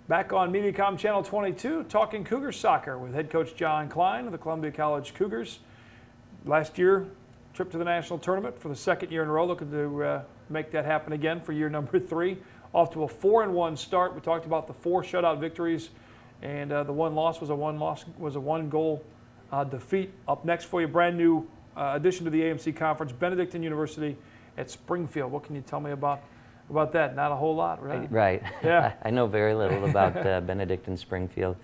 Back on Mediacom Channel 22, talking Cougar soccer with head coach John Klein of the Columbia College Cougars. Last year, trip to the national tournament for the second year in a row, looking to make that happen again for year number 3. Off to a 4-1 start. We talked about the 4 shutout victories, and the one loss was a one-goal defeat. Up next for you, brand new addition to the AMC Conference, Benedictine University at Springfield. What can you tell me about that? Not a whole lot, right? Right. Yeah. I know very little about Benedictine Springfield.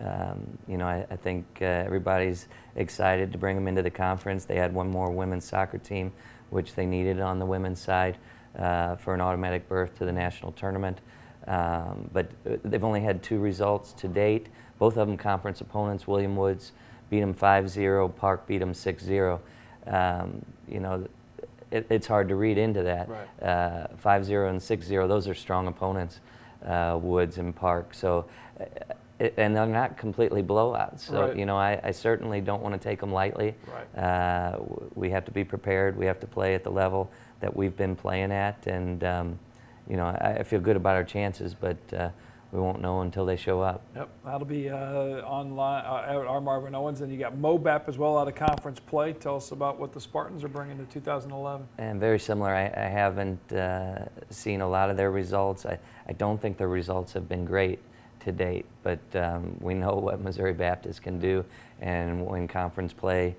I think everybody's excited to bring them into the conference. They had one more women's soccer team, which they needed on the women's side for an automatic berth to the national tournament. But they've only had 2 results to date. Both of them conference opponents. William Woods beat them 5-0. Park beat them 6-0. It's hard to read into that. Right. 5-0 and 6-0, those are strong opponents, Woods and Park. So, and they're not completely blowouts. So, right. I certainly don't want to take them lightly. Right. We have to be prepared. We have to play at the level that we've been playing at. And, I feel good about our chances, but we won't know until they show up. Yep, that'll be online at our Marvin Owens. And you got MOBAP as well out of conference play. Tell us about what the Spartans are bringing to 2011. And very similar. I haven't seen a lot of their results. I don't think their results have been great to date, but we know what Missouri Baptist can do. And when conference play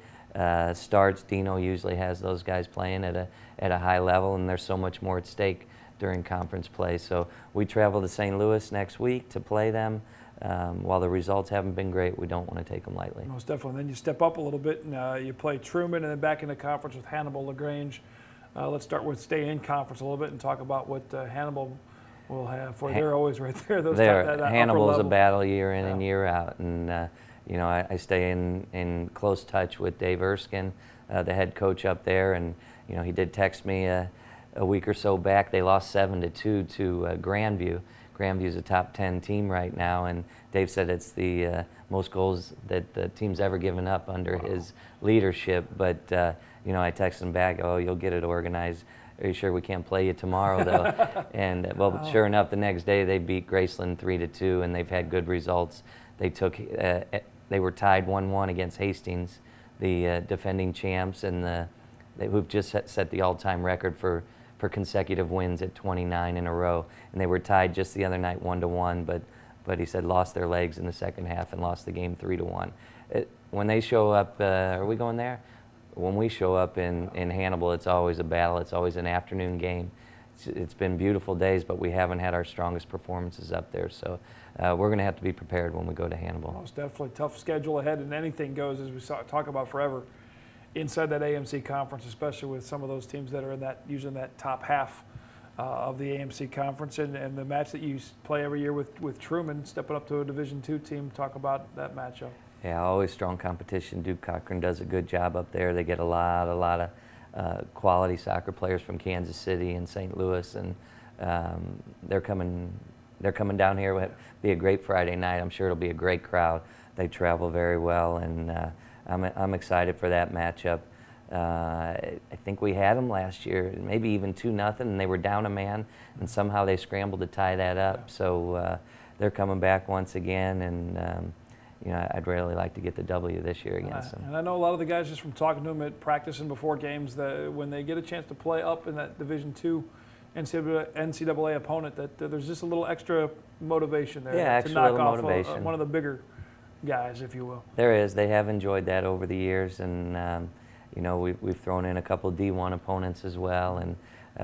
starts, Dino usually has those guys playing at a high level, and there's so much more at stake during conference play. So we travel to St. Louis next week to play them. While the results haven't been great, we don't want to take them lightly. Most definitely. And then you step up a little bit and you play Truman, and then back in the conference with Hannibal LaGrange. Let's start with stay in conference a little bit and talk about what Hannibal will have for. They're always right there. Hannibal's a battle year in and year out, and I stay in close touch with Dave Erskine, the head coach up there, and he did text me a week or so back. They lost 7-2 to Grandview. Grandview's a top 10 team right now, and Dave said it's the most goals that the team's ever given up under his leadership. But I texted him back, "Oh, you'll get it organized. Are you sure we can't play you tomorrow, though?" And sure enough, the next day they beat Graceland 3-2, and they've had good results. They were tied 1-1 against Hastings, the defending champs, and who've just set the all-time record for consecutive wins at 29 in a row. And they were tied just the other night 1-1, but he said lost their legs in the second half and lost the game 3-1. When they show up, are we going there? When we show up in Hannibal, it's always a battle. It's always an afternoon game. It's been beautiful days, but we haven't had our strongest performances up there. So we're going to have to be prepared when we go to Hannibal. Most definitely. Tough schedule ahead, and anything goes, as we talk about forever, inside that AMC conference, especially with some of those teams that are usually in that top half of the AMC conference. And the match that you play every year with Truman, stepping up to a Division II team, talk about that matchup. Yeah, always strong competition. Duke Cochran does a good job up there. They get a lot of quality soccer players from Kansas City and St. Louis, and they're coming down here. It'll be a great Friday night. I'm sure it'll be a great crowd. They travel very well, and I'm excited for that matchup. I think we had them last year, maybe even 2-0, and they were down a man, and somehow they scrambled to tie that up. Yeah. So they're coming back once again, and I'd really like to get the W this year against them. And I know a lot of the guys, just from talking to them at practice and before games, that when they get a chance to play up in that Division II NCAA opponent, that there's just a little extra motivation there to knock off one of the bigger guys, if you will. There is. They have enjoyed that over the years, and we've thrown in a couple of D1 opponents as well, and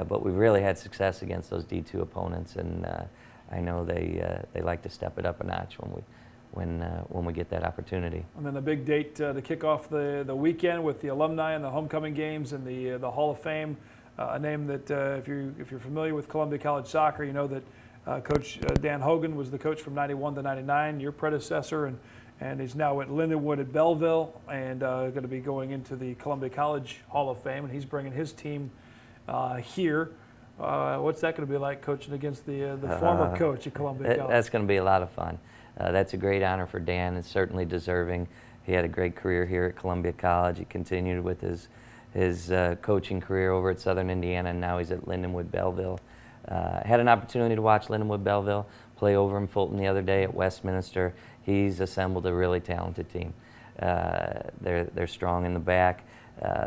but we've really had success against those D2 opponents, and I know they like to step it up a notch when we get that opportunity. And then the big date to kick off the weekend with the alumni and the homecoming games and the Hall of Fame, a name that if you're familiar with Columbia College soccer, you know that Coach Dan Hogan was the coach from 91 to 99, your predecessor, and he's now at Lindenwood at Belleville, and going to be going into the Columbia College Hall of Fame, and he's bringing his team here. What's that going to be like, coaching against the former coach at Columbia College? That's going to be a lot of fun. That's a great honor for Dan. It's certainly deserving. He had a great career here at Columbia College. He continued with his coaching career over at Southern Indiana, and now he's at Lindenwood Belleville. Had an opportunity to watch Lindenwood Belleville play over in Fulton the other day at Westminster. He's assembled a really talented team. They're strong in the back.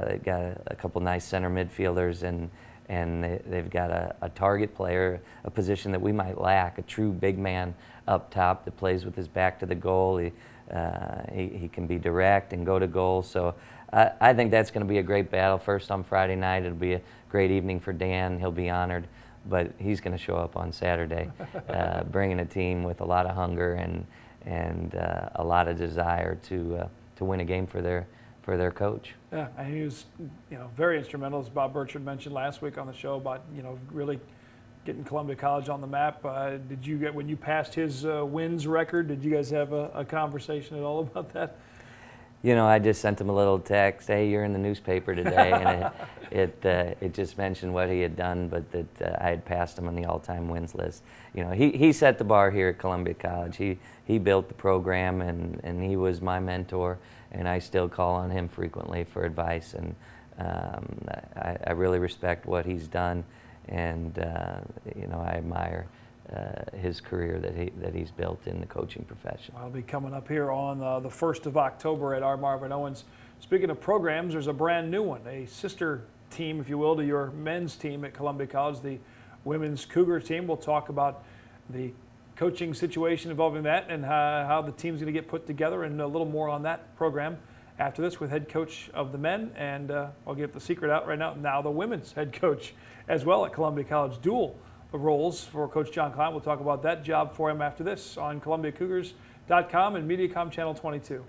They've got a couple nice center midfielders, and they've got a target player, a position that we might lack, a true big man up top that plays with his back to the goal. He can be direct and go to goal. So I think that's going to be a great battle. First on Friday night, it'll be a great evening for Dan. He'll be honored, but he's going to show up on Saturday, bringing a team with a lot of hunger and a lot of desire to win a game for their coach. Yeah, and he was, very instrumental, as Bob Burchard mentioned last week on the show about, really getting Columbia College on the map. Did you get, when you passed his wins record, did you guys have a conversation at all about that? I just sent him a little text, hey, you're in the newspaper today, and it just mentioned what he had done, but that I had passed him on the all-time wins list. He set the bar here at Columbia College. He built the program, and he was my mentor, and I still call on him frequently for advice, and I really respect what he's done, and I admire his career that he's built in the coaching profession. I'll be coming up here on the 1st of October at our Marvin Owens. Speaking of programs, there's a brand new one, a sister team, if you will, to your men's team at Columbia College, the women's Cougar team. We'll talk about the coaching situation involving that and how the team's going to get put together, and a little more on that program after this with head coach of the men. And I'll get the secret out right now the women's head coach as well at Columbia College. Dual roles for Coach John Klein. We'll talk about that job for him after this on ColumbiaCougars.com and Mediacom Channel 22.